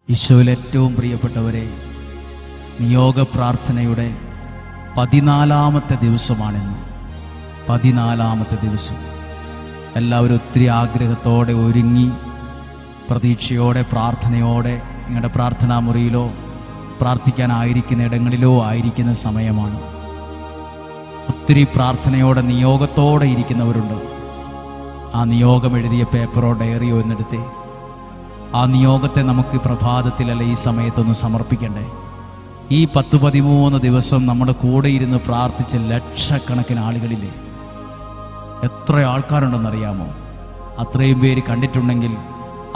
ഈശോയിൽ ഏറ്റവും പ്രിയപ്പെട്ടവരെ, നിയോഗ പ്രാർത്ഥനയുടെ 14-ാമത്തെ ദിവസമാണിന്ന്. 14-ാമത്തെ ദിവസം. എല്ലാവരും ഒത്തിരി ആഗ്രഹത്തോടെ ഒരുങ്ങി പ്രതീക്ഷയോടെ പ്രാർത്ഥനയോടെ നിങ്ങളുടെ പ്രാർത്ഥനാ മുറിയിലോ പ്രാർത്ഥിക്കാനായിരിക്കുന്ന ഇടങ്ങളിലോ ആയിരിക്കുന്ന സമയമാണ്. ഒത്തിരി പ്രാർത്ഥനയോടെ നിയോഗത്തോടെ ഇരിക്കുന്നവരുണ്ട്. ആ നിയോഗം എഴുതിയ പേപ്പറോ ഡയറിയോ എന്നെടുത്തേ. ആ നിയോഗത്തെ നമുക്ക് പ്രഭാതത്തിലല്ല ഈ സമയത്തൊന്ന് സമർപ്പിക്കണ്ടേ? ഈ 10-13 ദിവസം നമ്മുടെ കൂടെ ഇരുന്ന് പ്രാർത്ഥിച്ച ലക്ഷക്കണക്കിന് ആളുകളില്ലേ? എത്ര ആൾക്കാരുണ്ടെന്നറിയാമോ? അത്രയും പേര് കണ്ടിട്ടുണ്ടെങ്കിൽ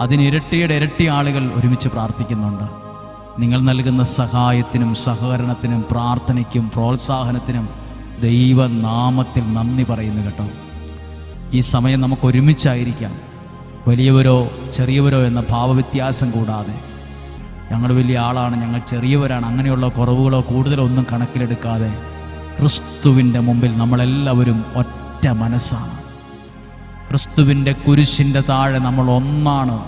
അതിനിരട്ടിയുടെ ഇരട്ടി ആളുകൾ ഒരുമിച്ച് പ്രാർത്ഥിക്കുന്നുണ്ട്. നിങ്ങൾ നൽകുന്ന സഹായത്തിനും സഹകരണത്തിനും പ്രാർത്ഥനയ്ക്കും പ്രോത്സാഹനത്തിനും ദൈവനാമത്തിൽ നന്ദി പറയുന്നു കേട്ടോ. ഈ സമയം നമുക്ക് ഒരുമിച്ചായിരിക്കാം. വലിയവരോ ചെറിയവരോ എന്ന ഭാവവ്യത്യാസം കൂടാതെ, ഞങ്ങൾ വലിയ ആളാണ്, ഞങ്ങൾ ചെറിയവരാണ്, അങ്ങനെയുള്ള കുറവുകളോ കൂടുതലോ ഒന്നും കണക്കിലെടുക്കാതെ ക്രിസ്തുവിൻ്റെ മുമ്പിൽ നമ്മളെല്ലാവരും ഒറ്റ മനസ്സാണ്. ക്രിസ്തുവിൻ്റെ കുരിശിൻ്റെ താഴെ നമ്മൾ ഒന്നാണ്.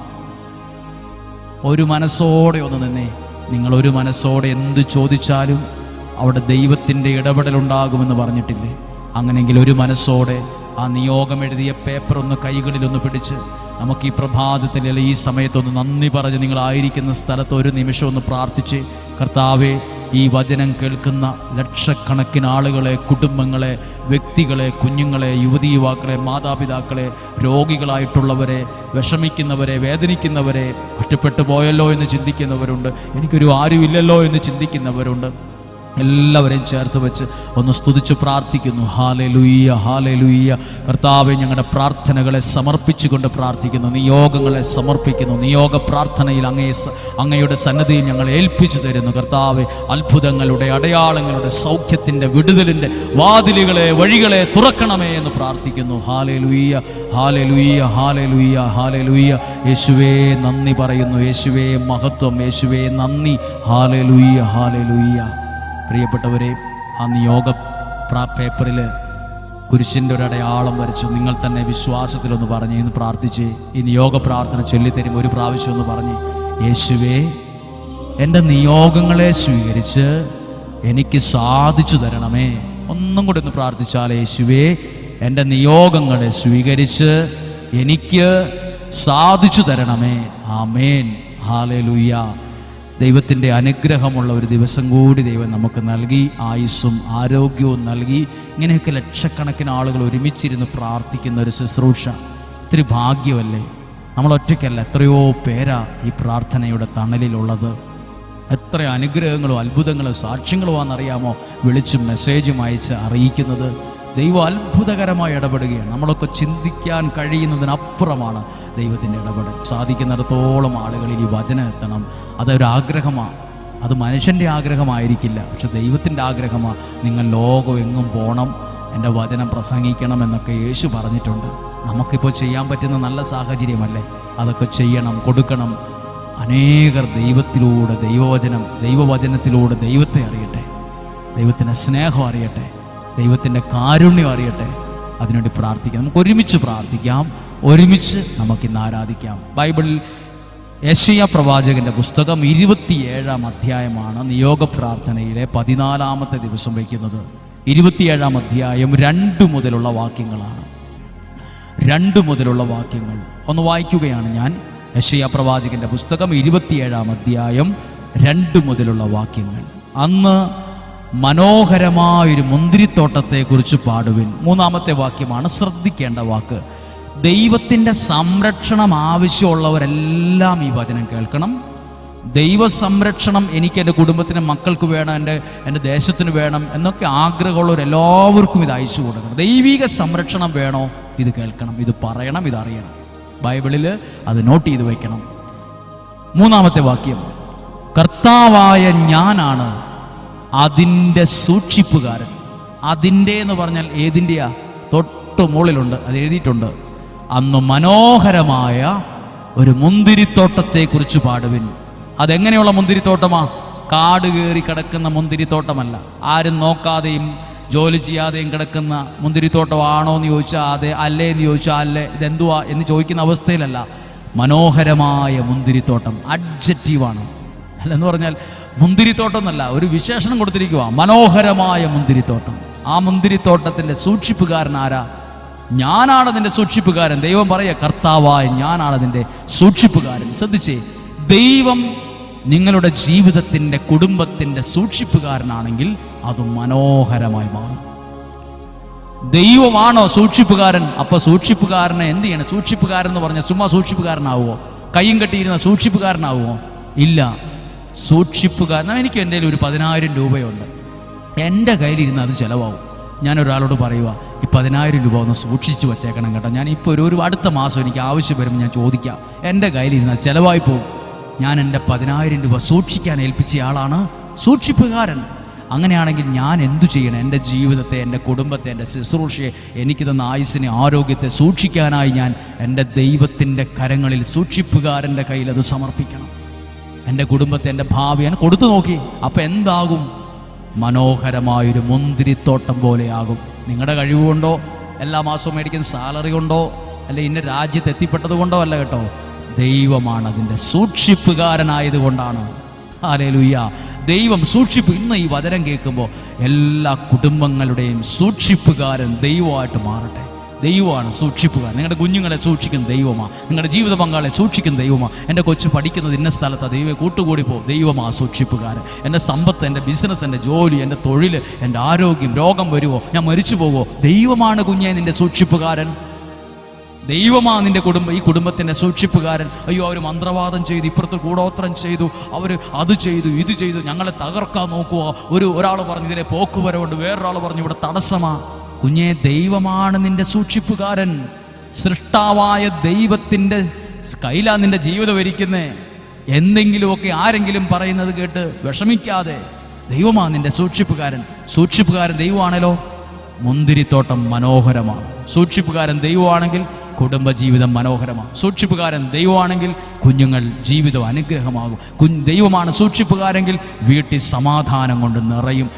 ഒരു മനസ്സോടെ ഒന്ന് നിന്നേ. നിങ്ങൾ ഒരു മനസ്സോടെ എന്ത് ചോദിച്ചാലും അവിടെ ദൈവത്തിൻ്റെ ഇടപെടലുണ്ടാകുമെന്ന് പറഞ്ഞിട്ടില്ലേ? അങ്ങനെയെങ്കിൽ ഒരു മനസ്സോടെ ആ നിയോഗം എഴുതിയ പേപ്പർ ഒന്ന് കൈകളിലൊന്ന് പിടിച്ച് നമുക്ക് ഈ പ്രഭാതത്തിൽ അല്ലെങ്കിൽ ഈ സമയത്തൊന്ന് നന്ദി പറഞ്ഞ് നിങ്ങളായിരിക്കുന്ന സ്ഥലത്ത് ഒരു നിമിഷം ഒന്ന് പ്രാർത്ഥിച്ച്, കർത്താവേ, ഈ വചനം കേൾക്കുന്ന ലക്ഷക്കണക്കിന് ആളുകളെ, കുടുംബങ്ങളെ, വ്യക്തികളെ, കുഞ്ഞുങ്ങളെ, യുവതി യുവാക്കളെ, മാതാപിതാക്കളെ, രോഗികളായിട്ടുള്ളവരെ, വിഷമിക്കുന്നവരെ, വേദനിക്കുന്നവരെ, ഒറ്റപ്പെട്ടു പോയല്ലോ എന്ന് ചിന്തിക്കുന്നവരുണ്ട്, എനിക്കൊരു ആരുമില്ലല്ലോ എന്ന് ചിന്തിക്കുന്നവരുണ്ട്. എല്ലാവരെയും ചേർത്ത് വെച്ച് ഒന്ന് സ്തുതിച്ച് പ്രാർത്ഥിക്കുന്നു. Hallelujah, hallelujah. കർത്താവേ, ഞങ്ങളുടെ പ്രാർത്ഥനകളെ സമർപ്പിച്ചുകൊണ്ട് പ്രാർത്ഥിക്കുന്നു, നിയോഗങ്ങളെ സമർപ്പിക്കുന്നു. നിയോഗ പ്രാർത്ഥനയിൽ അങ്ങയുടെ സന്നദ്ധിയിൽ ഞങ്ങൾ ഏൽപ്പിച്ചു തരുന്നു. കർത്താവേ, അത്ഭുതങ്ങളുടെ, അടയാളങ്ങളുടെ, സൗഖ്യത്തിൻ്റെ, വിടുതലിൻ്റെ വാതിലുകളെ, വഴികളെ തുറക്കണമേ എന്ന് പ്രാർത്ഥിക്കുന്നു. Hallelujah, hallelujah, hallelujah, hallelujah. യേശുവേ നന്ദി പറയുന്നു, യേശുവേ മഹത്വം, യേശുവേ നന്ദി. Hallelujah, hallelujah. പ്രിയപ്പെട്ടവരെ, ആ നിയോഗ പേപ്പറിൽ കുരിശിൻ്റെ ഒരു അടയാളം വരച്ചു. നിങ്ങൾ തന്നെ വിശ്വാസത്തിലൊന്ന് പറഞ്ഞ് ഇന്ന് പ്രാർത്ഥിച്ച് ഈ നിയോഗ പ്രാർത്ഥന ചൊല്ലിത്തരും. ഒരു പ്രാവശ്യം ഒന്ന് പറഞ്ഞ്, യേശുവേ, എൻ്റെ നിയോഗങ്ങളെ സ്വീകരിച്ച് എനിക്ക് സാധിച്ചു തരണമേ. ഒന്നും കൂടി ഒന്ന് പ്രാർത്ഥിച്ചാൽ, യേശുവേ, എൻ്റെ നിയോഗങ്ങളെ സ്വീകരിച്ച് എനിക്ക് സാധിച്ചു തരണമേ. ആമേൻ, ഹല്ലേലൂയ. ദൈവത്തിൻ്റെ അനുഗ്രഹമുള്ള ഒരു ദിവസം കൂടി ദൈവം നമുക്ക് നൽകി, ആയുസ്സും ആരോഗ്യവും നൽകി. ഇങ്ങനെയൊക്കെ ലക്ഷക്കണക്കിന് ആളുകൾ ഒരുമിച്ചിരുന്ന് പ്രാർത്ഥിക്കുന്ന ഒരു ശുശ്രൂഷ ഒത്തിരി ഭാഗ്യമല്ലേ? നമ്മൾ ഒറ്റയ്ക്കല്ല, എത്രയോ പേരാ ഈ പ്രാർത്ഥനയുടെ തണലിലുള്ളത്. എത്ര അനുഗ്രഹങ്ങളും അത്ഭുതങ്ങളും സാക്ഷ്യങ്ങളുമാണെന്നറിയാമോ വിളിച്ചും മെസ്സേജും അയച്ച് അറിയിക്കുന്നത്? ദൈവം അത്ഭുതകരമായി ഇടപെടുകയാണ്. നമ്മളൊക്കെ ചിന്തിക്കാൻ കഴിയുന്നതിനപ്പുറമാണ് ദൈവത്തിൻ്റെ ഇടപെടൽ. സാധിക്കുന്നിടത്തോളം ആളുകളിൽ ഈ വചനം എത്തണം. അതൊരു ആഗ്രഹമാണ്. അത് മനുഷ്യൻ്റെ ആഗ്രഹമായിരിക്കില്ല, പക്ഷെ ദൈവത്തിൻ്റെ ആഗ്രഹമാണ്. നിങ്ങൾ ലോകം എങ്ങും പോകണം, എൻ്റെ വചനം പ്രസംഗിക്കണം എന്നൊക്കെ യേശു പറഞ്ഞിട്ടുണ്ട്. നമുക്കിപ്പോൾ ചെയ്യാൻ പറ്റുന്ന നല്ല സാഹചര്യമല്ലേ? അതൊക്കെ ചെയ്യണം, കൊടുക്കണം. അനേകർ ദൈവത്തിലൂടെ, ദൈവവചനത്തിലൂടെ ദൈവത്തെ അറിയട്ടെ, ദൈവത്തിൻ്റെ സ്നേഹം അറിയട്ടെ, ദൈവത്തിൻ്റെ കാരുണ്യം അറിയട്ടെ. അതിനുവേണ്ടി പ്രാർത്ഥിക്കാം. നമുക്ക് ഒരുമിച്ച് പ്രാർത്ഥിക്കാം, ഒരുമിച്ച് നമുക്കിന്ന് ആരാധിക്കാം. ബൈബിളിൽ യെശയ്യാ പ്രവാചകന്റെ പുസ്തകം 27-ാം അധ്യായമാണ് നിയോഗ പ്രാർത്ഥനയിലെ 14-ാമത്തെ ദിവസം വയ്ക്കുന്നത്. 27-ാം അധ്യായം 2 മുതലുള്ള വാക്യങ്ങളാണ്. 2 മുതലുള്ള വാക്യങ്ങൾ ഒന്ന് വായിക്കുകയാണ് ഞാൻ. യെശയ്യാ പ്രവാചകന്റെ പുസ്തകം 27-ാം അധ്യായം 2 മുതലുള്ള വാക്യങ്ങൾ. അന്ന് മനോഹരമായൊരു മുന്തിരിത്തോട്ടത്തെക്കുറിച്ച് പാടുവിൻ. 3-ാമത്തെ വാക്യമാണ് ശ്രദ്ധിക്കേണ്ട വാക്ക്. ദൈവത്തിൻ്റെ സംരക്ഷണം ആവശ്യമുള്ളവരെല്ലാം ഈ വചനം കേൾക്കണം. ദൈവ സംരക്ഷണം എനിക്ക് എൻ്റെ കുടുംബത്തിന്, മക്കൾക്ക് വേണം, എൻ്റെ ദേശത്തിന് വേണം എന്നൊക്കെ ആഗ്രഹമുള്ളവരെല്ലാവർക്കും ഇത് അയച്ചു കൊടുക്കണം. ദൈവിക സംരക്ഷണം വേണോ? ഇത് കേൾക്കണം, ഇത് പറയണം, ഇതറിയണം. ബൈബിളിൽ അത് നോട്ട് ചെയ്ത് വയ്ക്കണം. 3-ാമത്തെ വാക്യം, കർത്താവായ ഞാനാണ് അതിൻ്റെ സൂക്ഷിപ്പുകാരൻ. അതിൻ്റെ എന്ന് പറഞ്ഞാൽ ഏതിൻ്റെയാ? തൊട്ട് മുകളിലുണ്ട്, അത് എഴുതിയിട്ടുണ്ട്. അന്ന് മനോഹരമായ ഒരു മുന്തിരിത്തോട്ടത്തെക്കുറിച്ച് പാടുവിൻ. അതെങ്ങനെയുള്ള മുന്തിരിത്തോട്ടമാ? കാട് കയറി കിടക്കുന്ന മുന്തിരിത്തോട്ടമല്ല. ആരും നോക്കാതെയും ജോലി ചെയ്യാതെയും കിടക്കുന്ന മുന്തിരിത്തോട്ടമാണോ എന്ന് ചോദിച്ചാൽ അതെ, അല്ലേ എന്ന് ചോദിച്ചാൽ അല്ലേ, ഇതെന്തുവാ എന്ന് ചോദിക്കുന്ന അവസ്ഥയിലല്ല. മനോഹരമായ മുന്തിരിത്തോട്ടം. അഡ്ജക്റ്റീവാണ്, അല്ലെന്ന് പറഞ്ഞാൽ മുന്തിരിത്തോട്ടം എന്നല്ല, ഒരു വിശേഷണം കൊടുത്തിരിക്കുക. മനോഹരമായ മുന്തിരിത്തോട്ടം. ആ മുന്തിരിത്തോട്ടത്തിൻ്റെ സൂക്ഷിപ്പുകാരൻ ആരാ? ഞാനാണ് അതിൻ്റെ സൂക്ഷിപ്പുകാരൻ. ദൈവം പറയുക, കർത്താവായ ഞാനാണ് അതിൻ്റെ സൂക്ഷിപ്പുകാരൻ. ശ്രദ്ധിച്ചേ, ദൈവം നിങ്ങളുടെ ജീവിതത്തിൻ്റെ കുടുംബത്തിൻ്റെ സൂക്ഷിപ്പുകാരനാണെങ്കിൽ അത് മനോഹരമായി മാറും. ദൈവമാണോ സൂക്ഷിപ്പുകാരൻ? അപ്പൊ സൂക്ഷിപ്പുകാരനെ എന്ത് ചെയ്യണം? സൂക്ഷിപ്പുകാരൻ എന്ന് പറഞ്ഞാൽ ചുമ്മാ സൂക്ഷിപ്പുകാരനാവുമോ? കയ്യും കെട്ടിയിരുന്ന സൂക്ഷിപ്പുകാരനാവുമോ? ഇല്ല. സൂക്ഷിപ്പുകാരൻ, എനിക്ക് എൻ്റെ കയ്യിൽ ഒരു 10,000 രൂപയുണ്ട്, എൻ്റെ കയ്യിലിരുന്ന് അത് ചിലവാകും. ഞാനൊരാളോട് പറയുക, ഈ 10,000 രൂപ ഒന്ന് സൂക്ഷിച്ചു വച്ചേക്കണം കേട്ടോ, ഞാൻ ഇപ്പോൾ ഒരു അടുത്ത മാസം എനിക്ക് ആവശ്യം വരുമ്പോൾ ഞാൻ ചോദിക്കാം. എൻ്റെ കയ്യിലിരുന്ന് അത് ചിലവായി പോകും. ഞാൻ എൻ്റെ 10,000 രൂപ സൂക്ഷിക്കാൻ ഏൽപ്പിച്ചയാളാണ് സൂക്ഷിപ്പുകാരൻ. അങ്ങനെയാണെങ്കിൽ ഞാൻ എന്തു ചെയ്യണം? എൻ്റെ ജീവിതത്തെ, എൻ്റെ കുടുംബത്തെ, എൻ്റെ ശുശ്രൂഷയെ, എനിക്ക് തന്ന ആയുസ്സിനെ, ആരോഗ്യത്തെ സൂക്ഷിക്കാനായി ഞാൻ എൻ്റെ ദൈവത്തിൻ്റെ കരങ്ങളിൽ, സൂക്ഷിപ്പുകാരൻ്റെ കയ്യിൽ അത് സമർപ്പിക്കണം. എൻ്റെ കുടുംബത്തെ, എൻ്റെ ഭാവി ഞാൻ കൊടുത്തു നോക്കി. അപ്പം എന്താകും? മനോഹരമായൊരു മുന്തിരിത്തോട്ടം പോലെയാകും. നിങ്ങളുടെ കഴിവുകൊണ്ടോ, എല്ലാ മാസവും മേടിക്കുന്ന സാലറി കൊണ്ടോ, അല്ലെ ഇന്ന രാജ്യത്ത് എത്തിപ്പെട്ടത് കൊണ്ടോ അല്ല കേട്ടോ. ദൈവമാണ് അതിൻ്റെ സൂക്ഷിപ്പുകാരനായതുകൊണ്ടാണ്. ഹല്ലേലൂയ. ദൈവം സൂക്ഷിപ്പ്. ഇന്ന് ഈ വചനം കേൾക്കുമ്പോൾ എല്ലാ കുടുംബങ്ങളുടെയും സൂക്ഷിപ്പുകാരൻ ദൈവമായിട്ട് മാറട്ടെ. ദൈവമാണ് സൂക്ഷിപ്പുകാരൻ. നിങ്ങളുടെ കുഞ്ഞുങ്ങളെ സൂക്ഷിക്കുന്ന ദൈവമാണ്. നിങ്ങളുടെ ജീവിത പങ്കാളിയെ സൂക്ഷിക്കുന്ന ദൈവമാണ്. എൻ്റെ കൊച്ചു പഠിക്കുന്നത് ഇന്ന സ്ഥലത്താണ്, ദൈവം കൂട്ടുകൂടി പോകും. ദൈവമാണ് സൂക്ഷിപ്പുകാരൻ. എൻ്റെ സമ്പത്ത്, എൻ്റെ ബിസിനസ്, എൻ്റെ ജോലി, എൻ്റെ തൊഴിൽ, എൻ്റെ ആരോഗ്യം, രോഗം വരുമോ, ഞാൻ മരിച്ചു പോകുമോ, ദൈവമാണ് കുഞ്ഞെ നിൻ്റെ സൂക്ഷിപ്പുകാരൻ. ദൈവമാണ് നിൻ്റെ ഈ കുടുംബത്തിൻ്റെ സൂക്ഷിപ്പുകാരൻ. അയ്യോ, അവർ മന്ത്രവാദം ചെയ്തു, ഇപ്പുറത്ത് കൂടോത്രം ചെയ്തു, അവർ അത് ചെയ്തു, ഇത് ചെയ്തു, ഞങ്ങളെ തകർക്കാൻ നോക്കുക. ഒരാൾ പറഞ്ഞു ഇതിലെ പോക്കുവരവുണ്ട്, വേറൊരാൾ പറഞ്ഞു ഇവിടെ തടസ്സമാ. കുഞ്ഞെ, ദൈവമാണ് നിൻ്റെ സൂക്ഷിപ്പുകാരൻ. സൃഷ്ടാവായ ദൈവത്തിൻ്റെ കയ്യിലാ നിൻ്റെ ജീവിതം ഇരിക്കുന്നേ. എന്തെങ്കിലുമൊക്കെ ആരെങ്കിലും പറയുന്നത് കേട്ട് വിഷമിക്കാതെ, ദൈവമാണ് നിൻ്റെ സൂക്ഷിപ്പുകാരൻ. സൂക്ഷിപ്പുകാരൻ ദൈവമാണല്ലോ, മുന്തിരിത്തോട്ടം മനോഹരമാണ്. സൂക്ഷിപ്പുകാരൻ ദൈവമാണെങ്കിൽ കുടുംബജീവിതം മനോഹരമാണ്. സൂക്ഷിപ്പുകാരൻ ദൈവമാണെങ്കിൽ കുഞ്ഞുങ്ങൾ ജീവിതം അനുഗ്രഹമാകും. ദൈവമാണ് സൂക്ഷിപ്പുകാരെങ്കിൽ വീട്ടിൽ സമാധാനം കൊണ്ട് നിറയും.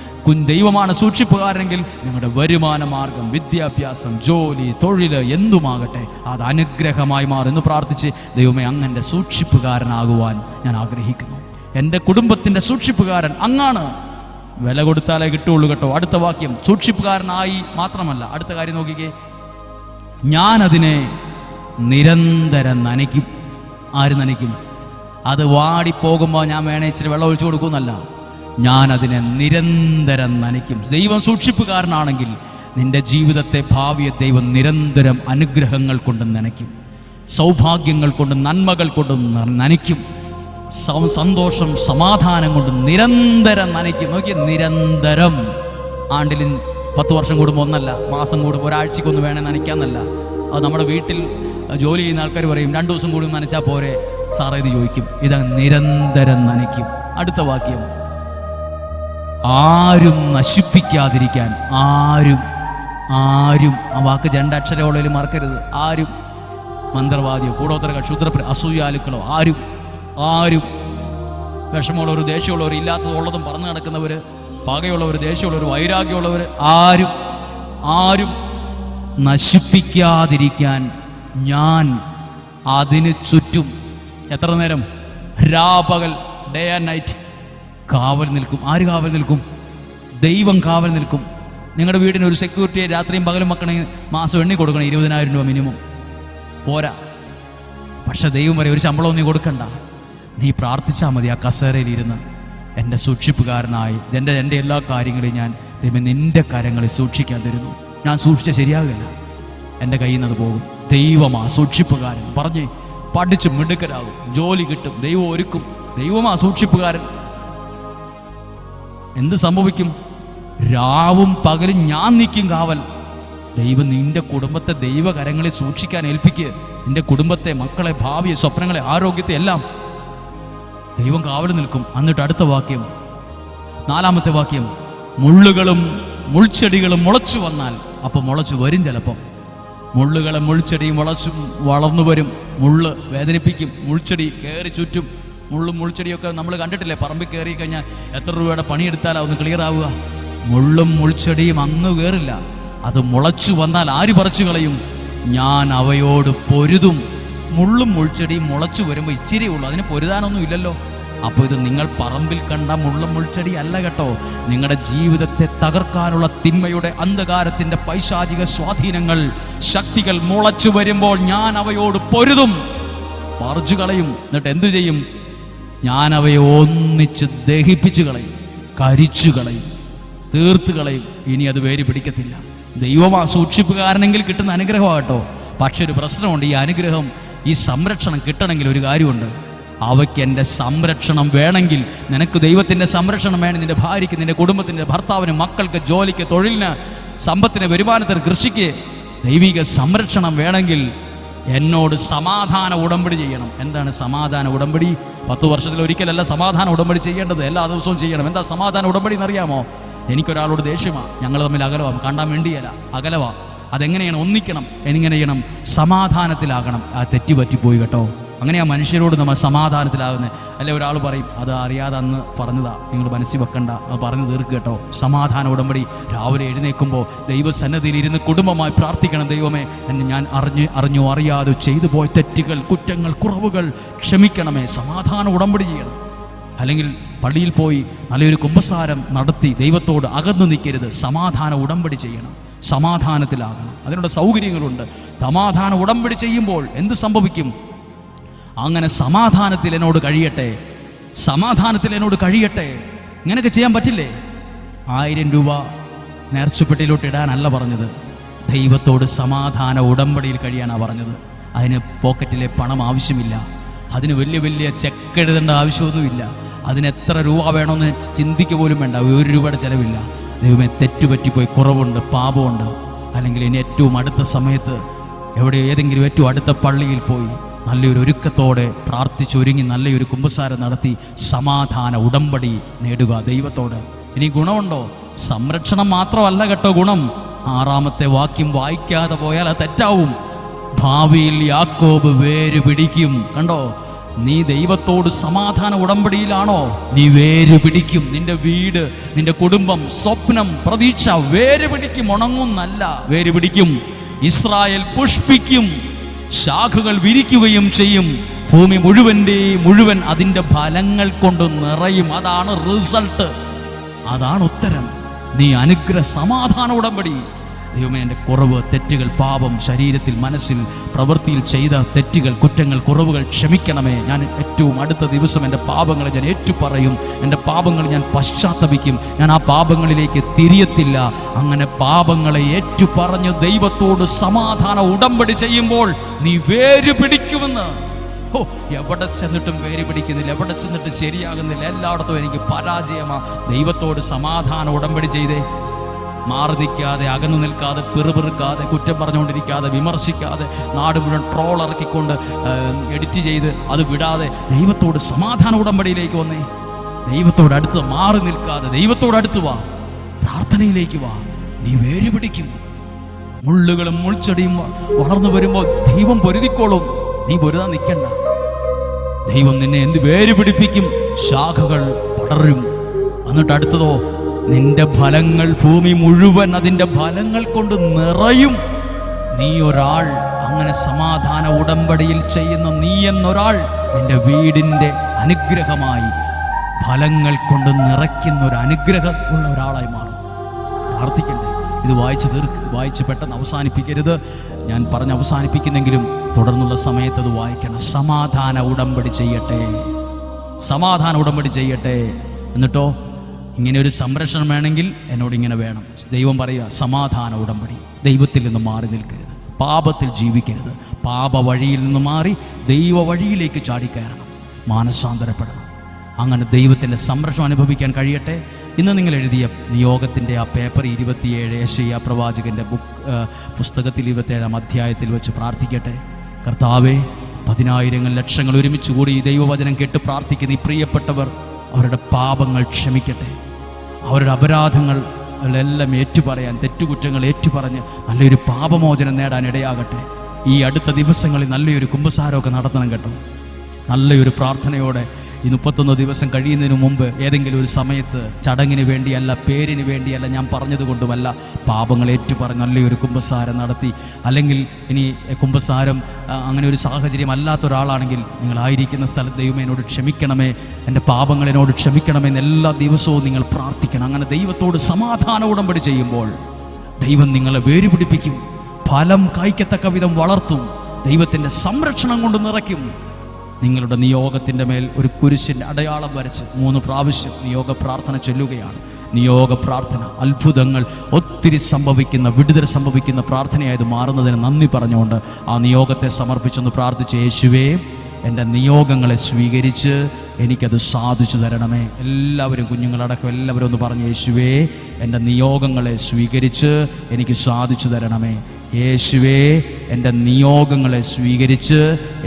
ദൈവമാണ് സൂക്ഷിപ്പുകാരെങ്കിൽ നിങ്ങളുടെ വരുമാന മാർഗം, വിദ്യാഭ്യാസം, ജോലി, തൊഴിൽ എന്തുമാകട്ടെ അത് അനുഗ്രഹമായി മാറും. പ്രാർത്ഥിച്ച്, ദൈവമേ, അങ്ങൻ്റെ സൂക്ഷിപ്പുകാരനാകുവാൻ ഞാൻ ആഗ്രഹിക്കുന്നു. എൻ്റെ കുടുംബത്തിൻ്റെ സൂക്ഷിപ്പുകാരൻ അങ്ങാണ്. വില കൊടുത്താലേ കിട്ടുള്ളൂ കേട്ടോ. അടുത്ത വാക്യം, സൂക്ഷിപ്പുകാരനായി മാത്രമല്ല, അടുത്ത കാര്യം നോക്കിക്കേ, ഞാനതിനെ നിരന്തരം നനയ്ക്കും. ആര് നനയ്ക്കും? അത് വാടിപ്പോകുമ്പോൾ ഞാൻ വേണേ ഇച്ചിരി വെള്ളം ഒഴിച്ചു കൊടുക്കുമെന്നല്ല, ഞാനതിനെ നിരന്തരം നനയ്ക്കും. ദൈവം സൂക്ഷിപ്പുകാരനാണെങ്കിൽ നിന്റെ ജീവിതത്തെ, ഭാവിയെ ദൈവം നിരന്തരം അനുഗ്രഹങ്ങൾ കൊണ്ട് നനയ്ക്കും, സൗഭാഗ്യങ്ങൾ കൊണ്ട്, നന്മകൾ കൊണ്ട് നനയ്ക്കും, സന്തോഷം, സമാധാനം കൊണ്ട് നിരന്തരം നനയ്ക്കും. നോക്കിയ, നിരന്തരം. ആണ്ടിലും 10 വർഷം കൂടുമ്പോൾ ഒന്നല്ല, മാസം കൂടുമ്പോൾ ഒരാഴ്ചക്കൊന്ന് വേണേ നനയ്ക്കാന്നല്ല. അത് നമ്മുടെ വീട്ടിൽ ജോലി ചെയ്യുന്ന ആൾക്കാർ പറയും 2 ദിവസം കൂടി നനച്ചാൽ പോരെ സാറേ ഇത് ചോദിക്കും. ഇത് നിരന്തരം നനയ്ക്കും. അടുത്ത വാക്യം, ആരും നശിപ്പിക്കാതിരിക്കാൻ. ആരും ആ വാക്ക് 2 അക്ഷരമുള്ളതിൽ മറക്കരുത്. ആരും, മന്ത്രവാദിയോ, കൂടോത്തരക, ക്ഷുദ്ര, അസൂയാലുക്കളോ, ആരും വിഷമമുള്ളവർ, ദേഷ്യമുള്ളവർ, ഇല്ലാത്തതുള്ളതും പറഞ്ഞു നടക്കുന്നവർ, പകയുള്ളവർ, ദേഷ്യമുള്ളവർ, വൈരാഗ്യമുള്ളവർ, ആരും നശിപ്പിക്കാതിരിക്കാൻ ഞാൻ അതിന് ചുറ്റും എത്ര നേരം? രാപകൽ, ഡേ ആൻഡ് നൈറ്റ് കാവൽ നിൽക്കും. ആര് കാവൽ നിൽക്കും? ദൈവം കാവൽ നിൽക്കും. നിങ്ങളുടെ വീടിന് ഒരു സെക്യൂരിറ്റിയെ രാത്രിയും പകലും വെക്കണമെങ്കിൽ മാസം എണ്ണി കൊടുക്കണം, 20,000 രൂപ മിനിമം പോരാ. പക്ഷെ ദൈവം പറയും, ഒരു ശമ്പളവും നീ കൊടുക്കണ്ട, നീ പ്രാർത്ഥിച്ചാൽ മതി. ആ കസേരയിലിരുന്ന് എൻ്റെ സൂക്ഷിപ്പുകാരനായി എൻ്റെ എല്ലാ കാര്യങ്ങളെയും ഞാൻ ദൈവം നിൻ്റെ കരങ്ങളിൽ സൂക്ഷിക്കാൻ തരുന്നു. ഞാൻ സൂക്ഷിച്ച ശരിയാകില്ല, എൻ്റെ കയ്യിൽ നിന്ന് അത് പോകും. ദൈവമാ സൂക്ഷിപ്പുകാരൻ. പറഞ്ഞ് പഠിച്ച് മിടുക്കരാകും, ജോലി കിട്ടും, ദൈവം ഒരുക്കും. ദൈവമാ സൂക്ഷിപ്പുകാരൻ. എന്ത് സംഭവിക്കും? രാവും പകലും ഞാൻ നിൽക്കും കാവൽ. ദൈവം നിന്റെ കുടുംബത്തെ ദൈവകരങ്ങളിൽ സൂക്ഷിക്കാൻ ഏൽപ്പിക്കുക. നിന്റെ കുടുംബത്തെ, മക്കളെ, ഭാവിയെ, സ്വപ്നങ്ങളെ, ആരോഗ്യത്തെ എല്ലാം ദൈവം കാവൽ നിൽക്കും. എന്നിട്ട് അടുത്ത വാക്യം, 4-ാമത്തെ വാക്യം, മുള്ളുകളും മുൾച്ചെടികളും മുളച്ചു വന്നാൽ, അപ്പം മുളച്ചു വരും. ചിലപ്പോൾ മുള്ളുകളും മുൾച്ചെടിയും വളർന്നു വരും. മുള്ള് വേദനിപ്പിക്കും, മുൾച്ചെടി കയറി ചുറ്റും. മുള്ളും മുൾച്ചെടിയൊക്കെ നമ്മൾ കണ്ടിട്ടില്ലേ? പറമ്പിൽ കയറി കഴിഞ്ഞാൽ എത്ര രൂപയുടെ പണിയെടുത്താലാ ഒന്ന് ക്ലിയർ ആവുക? മുള്ളും മുൾച്ചെടിയും അങ്ങ് കയറില്ല. അത് മുളച്ചു വന്നാൽ ആര് പറിച്ചു കളയും? ഞാൻ അവയോട് പൊരുതും, മുള്ളും മുൾച്ചെടിയും മുളച്ചു വരുമ്പോൾ ഇച്ചിരി ഉള്ളൂ, അതിന് പൊരുതാനൊന്നും ഇല്ലല്ലോ. അപ്പോൾ ഇത് നിങ്ങൾ പറമ്പിൽ കണ്ട മുള്ളും മുൾച്ചെടി അല്ല കേട്ടോ. നിങ്ങളുടെ ജീവിതത്തെ തകർക്കാനുള്ള തിന്മയുടെ അന്ധകാരത്തിൻ്റെ പൈശാചിക സ്വാധീനങ്ങൾ, ശക്തികൾ മുളച്ചു വരുമ്പോൾ ഞാൻ അവയോട് പൊരുതും, പറിച്ചു കളയും. എന്നിട്ട് എന്തു ചെയ്യും? ഞാൻ അവയെ ഒന്നിച്ച് ദഹിപ്പിച്ചു കളയും, കരിച്ചു കളയും, തീർത്ത് കളയും. ഇനി അത് വേര് പിടിക്കത്തില്ല. ദൈവമാ സൂക്ഷിപ്പുകാരനെങ്കിൽ കിട്ടുന്ന അനുഗ്രഹമാകട്ടോ. പക്ഷെ ഒരു പ്രശ്നമുണ്ട്. ഈ അനുഗ്രഹം, ഈ സംരക്ഷണം കിട്ടണമെങ്കിൽ ഒരു കാര്യമുണ്ട്. അവയ്ക്ക് എൻ്റെ സംരക്ഷണം വേണമെങ്കിൽ, നിനക്ക് ദൈവത്തിൻ്റെ സംരക്ഷണം വേണം. നിൻ്റെ ഭാര്യയ്ക്ക്, നിൻ്റെ കുടുംബത്തിൻ്റെ, ഭർത്താവിന്, മക്കൾക്ക്, ജോലിക്ക്, തൊഴിലിന്, സമ്പത്തിന്, വരുമാനത്തിന്, കൃഷിക്ക് ദൈവിക സംരക്ഷണം വേണമെങ്കിൽ എന്നോട് സമാധാന ഉടമ്പടി ചെയ്യണം. എന്താണ് സമാധാന ഉടമ്പടി? 10 വർഷത്തിൽ ഒരിക്കലല്ല സമാധാന ഉടമ്പടി ചെയ്യേണ്ടത്, എല്ലാ ദിവസവും ചെയ്യണം. എന്താ സമാധാന ഉടമ്പടി എന്നറിയാമോ? എനിക്കൊരാളോട് ദേഷ്യമാണ്, ഞങ്ങൾ തമ്മിൽ അകലവാം, കാണാൻ വേണ്ടിയല്ല, അകലവാ. അതെങ്ങനെയാണ്? ഒന്നിക്കണം. എങ്ങനെ ചെയ്യണം? സമാധാനത്തിലാകണം. ആ തെറ്റുപറ്റിപ്പോയി കേട്ടോ. അങ്ങനെയാ മനുഷ്യരോട് നമ്മൾ സമാധാനത്തിലാകുന്നത്. അല്ലെ ഒരാൾ പറയും, അത് അറിയാതെ അന്ന് പറഞ്ഞതാ, നിങ്ങൾ മനസ്സിൽ വെക്കണ്ട, അത് പറഞ്ഞു തീർക്കുക കേട്ടോ. സമാധാന ഉടമ്പടി. രാവിലെ എഴുന്നേൽക്കുമ്പോൾ ദൈവസന്നിധിയിൽ ഇരുന്ന് കുടുംബമായി പ്രാർത്ഥിക്കണം. ദൈവമേ, എന്നെ ഞാൻ അറിഞ്ഞോ അറിയാതെ ചെയ്തു പോയ തെറ്റുകൾ, കുറ്റങ്ങൾ, കുറവുകൾ ക്ഷമിക്കണമേ. സമാധാന ഉടമ്പടി ചെയ്യണം. അല്ലെങ്കിൽ പള്ളിയിൽ പോയി നല്ലൊരു കുമ്പസാരം നടത്തി ദൈവത്തോട് അകന്നു നിൽക്കരുത്. സമാധാന ഉടമ്പടി ചെയ്യണം, സമാധാനത്തിലാകണം. അതിനുള്ള സൗകര്യങ്ങളുണ്ട്. സമാധാന ഉടമ്പടി ചെയ്യുമ്പോൾ എന്ത് സംഭവിക്കും? അങ്ങനെ സമാധാനത്തിൽ എന്നോട് കഴിയട്ടെ, സമാധാനത്തിൽ എന്നോട് കഴിയട്ടെ. ഇങ്ങനെയൊക്കെ ചെയ്യാൻ പറ്റില്ലേ? 1000 രൂപ നേർച്ചപ്പെട്ടിയിലോട്ട് ഇടാനല്ല പറഞ്ഞത്, ദൈവത്തോട് സമാധാന ഉടമ്പടിയിൽ കഴിയാനാണ് പറഞ്ഞത്. അതിന് പോക്കറ്റിലെ പണം ആവശ്യമില്ല, അതിന് വലിയ വലിയ ചെക്ക് എഴുതേണ്ട ആവശ്യമൊന്നുമില്ല, അതിന് എത്ര രൂപ വേണമെന്ന് ചിന്തിക്കുക പോലും വേണ്ട, 1 രൂപയുടെ ചിലവില്ല. ദൈവമേ, തെറ്റുപറ്റിപ്പോയി, കുറവുണ്ട്, പാപമുണ്ട്. അല്ലെങ്കിൽ ഇനി ഏറ്റവും അടുത്ത സമയത്ത് ഏതെങ്കിലും ഏറ്റവും അടുത്ത പള്ളിയിൽ പോയി നല്ലൊരു ഒരുക്കത്തോടെ പ്രാർത്ഥിച്ചൊരുങ്ങി നല്ലൊരു കുമ്പസാരം നടത്തി സമാധാന ഉടമ്പടി നേടുക ദൈവത്തോട്. ഇനി ഗുണമുണ്ടോ? സംരക്ഷണം മാത്രമല്ല കേട്ടോ ഗുണം. 6-ാമത്തെ വാക്യം വായിക്കാതെ പോയാൽ അത് തെറ്റാവും. ഭാവിയിൽ യാക്കോബ് വേര് പിടിക്കും. കണ്ടോ? നീ ദൈവത്തോട് സമാധാന ഉടമ്പടിയിലാണോ? നീ വേര് പിടിക്കും. നിന്റെ വീട്, നിന്റെ കുടുംബം, സ്വപ്നം, പ്രതീക്ഷ വേര് പിടിക്കും. ഉണങ്ങുന്നല്ല, വേര് പിടിക്കും. ഇസ്രായേൽ പുഷ്പിക്കും, ശാഖകൾ വിരിക്കുകയും ചെയ്യും. ഭൂമി മുഴുവൻ അതിൻ്റെ ഫലങ്ങൾ കൊണ്ട് നിറയും. അതാണ് റിസൾട്ട്, അതാണ് ഉത്തരം. നീ അനുഗ്രഹ സമാധാന ഉടമ്പടി. ദൈവമേ, എൻ്റെ കുറവ്, തെറ്റുകൾ, പാപം, ശരീരത്തിൽ, മനസ്സിൽ, പ്രവൃത്തിയിൽ ചെയ്ത തെറ്റുകൾ, കുറ്റങ്ങൾ, കുറവുകൾ ക്ഷമിക്കണമേ. ഞാൻ ഏറ്റവും അടുത്ത ദിവസം എൻ്റെ പാപങ്ങളെ ഞാൻ ഏറ്റുപറയും. എൻ്റെ പാപങ്ങൾ ഞാൻ പശ്ചാത്തപിക്കും. ഞാൻ ആ പാപങ്ങളിലേക്ക് തിരിയത്തില്ല. അങ്ങനെ പാപങ്ങളെ ഏറ്റുപറഞ്ഞ് ദൈവത്തോട് സമാധാന ഉടമ്പടി ചെയ്യുമ്പോൾ നീ വേര് പിടിക്കുമെന്ന്. എവിടെ ചെന്നിട്ടും വേര് പിടിക്കുന്നില്ല, എവിടെ ചെന്നിട്ട് ശരിയാകുന്നില്ല, എല്ലായിടത്തും എനിക്ക് പരാജയമാ. ദൈവത്തോട് സമാധാന ഉടമ്പടി ചെയ്തേ. മാറി നിൽക്കാതെ, അകന്നു നിൽക്കാതെ, പിറുപിറുക്കാതെ, കുറ്റം പറഞ്ഞുകൊണ്ടിരിക്കാതെ, വിമർശിക്കാതെ, നാട് മുഴുവൻ ട്രോൾ ഇറക്കിക്കൊണ്ട് എഡിറ്റ് ചെയ്ത് അത് വിടാതെ ദൈവത്തോട് സമാധാന ഉടമ്പടിയിലേക്ക് വന്നേ. ദൈവത്തോട് അടുത്ത് മാറി നിൽക്കാതെ ദൈവത്തോട് അടുത്ത് വാ, പ്രാർത്ഥനയിലേക്ക് വാ. നീ വേര് പിടിക്കും. മുള്ളുകളും മുൾച്ചെടിയും വളർന്നു വരുമ്പോൾ ദൈവം പൊരുതിക്കോളും. നീ പൊരുതാൻ നിൽക്കണ്ട. ദൈവം നിന്നെ എന്ത് വേര് പിടിപ്പിക്കും? ശാഖകൾ പടരും. എന്നിട്ട് അടുത്തതോ, നിന്റെ ഫലങ്ങൾ, ഭൂമി മുഴുവൻ അതിൻ്റെ ഫലങ്ങൾ കൊണ്ട് നിറയും. നീ ഒരാൾ, അങ്ങനെ സമാധാന ഉടമ്പടിയിൽ ചെയ്യുന്ന നീ എന്നൊരാൾ നിന്റെ വീടിൻ്റെ അനുഗ്രഹമായി, ഫലങ്ങൾ കൊണ്ട് നിറയ്ക്കുന്ന ഒരു അനുഗ്രഹം ഉള്ള ഒരാളായി മാറും. പ്രാർത്ഥിക്കണ്ടേ? ഇത് വായിച്ച് പെട്ടെന്ന് അവസാനിപ്പിക്കരുത്. ഞാൻ പറഞ്ഞ് അവസാനിപ്പിക്കുന്നെങ്കിലും തുടർന്നുള്ള സമയത്ത് അത് വായിക്കണം. സമാധാന ഉടമ്പടി ചെയ്യട്ടെ, സമാധാന ഉടമ്പടി ചെയ്യട്ടെ. എന്നിട്ടോ, ഇങ്ങനെ ഒരു സംരക്ഷണം വേണമെങ്കിൽ എന്നോട് ഇങ്ങനെ വേണം. ദൈവം പറയുക, സമാധാന ഉടമ്പടി. ദൈവത്തിൽ നിന്ന് മാറി നിൽക്കരുത്, പാപത്തിൽ ജീവിക്കരുത്, പാപ വഴിയിൽ നിന്ന് മാറി ദൈവ വഴിയിലേക്ക് ചാടിക്കയറണം, മാനസാന്തരപ്പെടണം. അങ്ങനെ ദൈവത്തിൻ്റെ സംരക്ഷണം അനുഭവിക്കാൻ കഴിയട്ടെ. ഇന്ന് നിങ്ങൾ എഴുതിയ നിയോഗത്തിൻ്റെ ആ പേപ്പർ 27 യെശയ്യാ പ്രവാചകൻ്റെ പുസ്തകത്തിൽ 27-ാം അധ്യായത്തിൽ വെച്ച് പ്രാർത്ഥിക്കട്ടെ. കർത്താവേ, 10,000 ലക്ഷങ്ങൾ ഒരുമിച്ച് കൂടി ഈ ദൈവവചനം കേട്ട് പ്രാർത്ഥിക്കുന്ന ഈ പ്രിയപ്പെട്ടവർ, അവരുടെ പാപങ്ങൾ ക്ഷമിക്കട്ടെ. അവരുടെ അപരാധങ്ങൾ എല്ലാം ഏറ്റുപറയാൻ, തെറ്റുകുറ്റങ്ങൾ ഏറ്റുപറഞ്ഞ് നല്ലൊരു പാപമോചനം നേടാൻ ഇടയാകട്ടെ. ഈ അടുത്ത ദിവസങ്ങളിൽ നല്ലൊരു കുമ്പസാരമൊക്കെ നടത്തണം കേട്ടോ. നല്ലൊരു പ്രാർത്ഥനയോടെ ഈ 31 ദിവസം കഴിയുന്നതിന് മുമ്പ് ഏതെങ്കിലും ഒരു സമയത്ത് ചടങ്ങിന് വേണ്ടിയല്ല, പേരിന് വേണ്ടിയല്ല, ഞാൻ പറഞ്ഞതുകൊണ്ടുമല്ല, പാപങ്ങൾ ഏറ്റുപറഞ്ഞ് നല്ല ഒരു കുമ്പസാരം നടത്തി, അല്ലെങ്കിൽ ഇനി കുമ്പസാരം അങ്ങനെ ഒരു സാഹചര്യം അല്ലാത്ത ഒരാളാണെങ്കിൽ നിങ്ങളായിരിക്കുന്ന സ്ഥലത്ത് ദൈവമേ എന്നോട് ക്ഷമിക്കണമേ, എൻ്റെ പാപങ്ങൾ എന്നോട് ക്ഷമിക്കണമേ എന്ന് എല്ലാ ദിവസവും നിങ്ങൾ പ്രാർത്ഥിക്കണം. അങ്ങനെ ദൈവത്തോട് സമാധാന ഉടമ്പടി ചെയ്യുമ്പോൾ ദൈവം നിങ്ങളെ വേരുപിടിപ്പിക്കും, ഫലം കായ്ക്കത്തക്ക വിധം വളർത്തും, ദൈവത്തിൻ്റെ സംരക്ഷണം കൊണ്ട് നിറയ്ക്കും. നിങ്ങളുടെ നിയോഗത്തിൻ്റെ മേൽ ഒരു കുരിശിൻ്റെ അടയാളം വരച്ച് 3 പ്രാവശ്യം നിയോഗ പ്രാർത്ഥന ചൊല്ലുകയാണ്. നിയോഗ പ്രാർത്ഥന അത്ഭുതങ്ങൾ ഒത്തിരി സംഭവിക്കുന്ന, വിടുതൽ സംഭവിക്കുന്ന പ്രാർത്ഥനയായത് മാറുന്നതിന് നന്ദി പറഞ്ഞുകൊണ്ട് ആ നിയോഗത്തെ സമർപ്പിച്ചൊന്ന് പ്രാർത്ഥിച്ച്, യേശുവേ എൻ്റെ നിയോഗങ്ങളെ സ്വീകരിച്ച് എനിക്കത് സാധിച്ചു തരണമേ. എല്ലാവരും, കുഞ്ഞുങ്ങളടക്കം എല്ലാവരും ഒന്ന് പറഞ്ഞ്, യേശുവേ എൻ്റെ നിയോഗങ്ങളെ സ്വീകരിച്ച് എനിക്ക് സാധിച്ചു തരണമേ. യേശുവേ എൻ്റെ നിയോഗങ്ങളെ സ്വീകരിച്ച്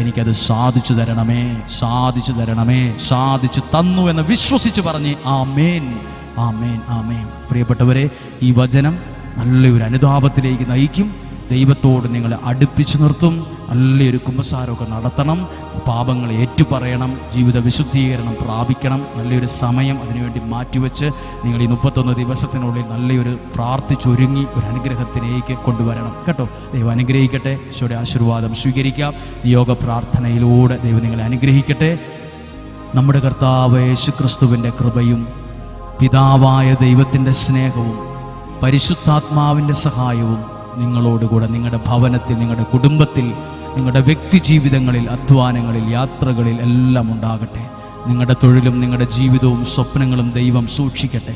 എനിക്കത് സാധിച്ചു തരണമേ, സാധിച്ചു തരണമേ. സാധിച്ചു തന്നു എന്ന് വിശ്വസിച്ച് പറഞ്ഞ് ആമേൻ, ആമേൻ, ആമേൻ. പ്രിയപ്പെട്ടവരെ, ഈ വചനം നല്ലൊരു അനുതാപത്തിലേക്ക് നയിക്കും, ദൈവത്തോട് നിങ്ങളെ അടുപ്പിച്ചു നിർത്തും. നല്ലൊരു കുമ്പസാരമൊക്കെ നടത്തണം, പാപങ്ങൾ ഏറ്റുപറയണം, ജീവിത വിശുദ്ധീകരണം പ്രാപിക്കണം. നല്ലൊരു സമയം അതിനുവേണ്ടി മാറ്റിവെച്ച് നിങ്ങൾ ഈ 31 ദിവസത്തിനുള്ളിൽ നല്ലൊരു പ്രാർത്ഥിച്ചൊരുങ്ങി ഒരു അനുഗ്രഹത്തിലേക്ക് കൊണ്ടുവരണം കേട്ടോ. ദൈവം അനുഗ്രഹിക്കട്ടെ. ഈശോയുടെ ആശീർവാദം സ്വീകരിക്കാം. യോഗ പ്രാർത്ഥനയിലൂടെ ദൈവം നിങ്ങളെ അനുഗ്രഹിക്കട്ടെ. നമ്മുടെ കർത്താവ് യേശുക്രിസ്തുവിൻ്റെ കൃപയും പിതാവായ ദൈവത്തിൻ്റെ സ്നേഹവും പരിശുദ്ധാത്മാവിൻ്റെ സഹായവും നിങ്ങളോടുകൂടെ നിങ്ങളുടെ ഭവനത്തിൽ, നിങ്ങളുടെ കുടുംബത്തിൽ, നിങ്ങളുടെ വ്യക്തി ജീവിതങ്ങളിൽ, അധ്വാനങ്ങളിൽ, യാത്രകളിൽ എല്ലാം ഉണ്ടാകട്ടെ. നിങ്ങളുടെ തൊഴിലും നിങ്ങളുടെ ജീവിതവും സ്വപ്നങ്ങളും ദൈവം സൂക്ഷിക്കട്ടെ.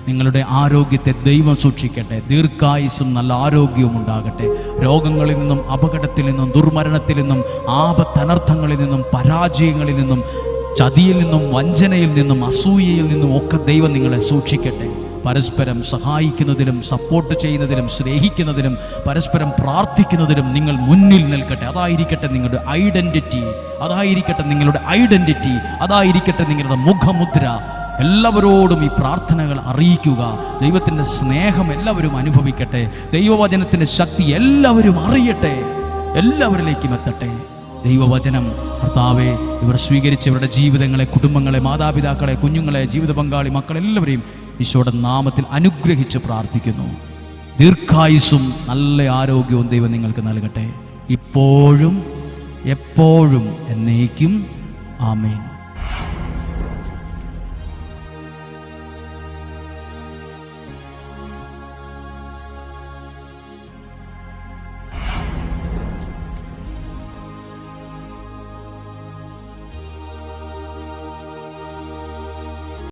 നിങ്ങളുടെ ആരോഗ്യത്തെ ദൈവം സൂക്ഷിക്കട്ടെ. ദീർഘായുസ്സും നല്ല ആരോഗ്യവും ഉണ്ടാകട്ടെ. രോഗങ്ങളിൽ നിന്നും, അപകടത്തിൽ നിന്നും, ദുർമരണത്തിൽ നിന്നും, ആപത്തനർത്ഥങ്ങളിൽ നിന്നും, പരാജയങ്ങളിൽ നിന്നും, ചതിയിൽ നിന്നും, വഞ്ചനയിൽ നിന്നും, അസൂയയിൽ നിന്നും ഒക്കെ ദൈവം നിങ്ങളെ സൂക്ഷിക്കട്ടെ. പരസ്പരം സഹായിക്കുന്നതിലും, സപ്പോർട്ട് ചെയ്യുന്നതിലും, സ്നേഹിക്കുന്നതിലും, പരസ്പരം പ്രാർത്ഥിക്കുന്നതിലും നിങ്ങൾ മുന്നിൽ നിൽക്കട്ടെ. അതായിരിക്കട്ടെ നിങ്ങളുടെ ഐഡന്റിറ്റി, അതായിരിക്കട്ടെ നിങ്ങളുടെ ഐഡന്റിറ്റി, അതായിരിക്കട്ടെ നിങ്ങളുടെ മുഖമുദ്ര. എല്ലാവരോടും ഈ പ്രാർത്ഥനകൾ അറിയിക്കുക. ദൈവത്തിൻ്റെ സ്നേഹം എല്ലാവരും അനുഭവിക്കട്ടെ. ദൈവവചനത്തിൻ്റെ ശക്തി എല്ലാവരും അറിയട്ടെ, എല്ലാവരിലേക്കും എത്തട്ടെ. ദൈവവചനം കർത്താവെ ഇവർ സ്വീകരിച്ചവരുടെ ജീവിതങ്ങളെ, കുടുംബങ്ങളെ, മാതാപിതാക്കളെ, കുഞ്ഞുങ്ങളെ, ജീവിത പങ്കാളി, മക്കളെല്ലാവരെയും ഈശോയുടെ നാമത്തിൽ അനുഗ്രഹിച്ച് പ്രാർത്ഥിക്കുന്നു. ദീർഘായുസ്സും നല്ല ആരോഗ്യവും ദൈവം നിങ്ങൾക്ക് നൽകട്ടെ, ഇപ്പോഴും എപ്പോഴും എന്നേക്കും. ആമേൻ.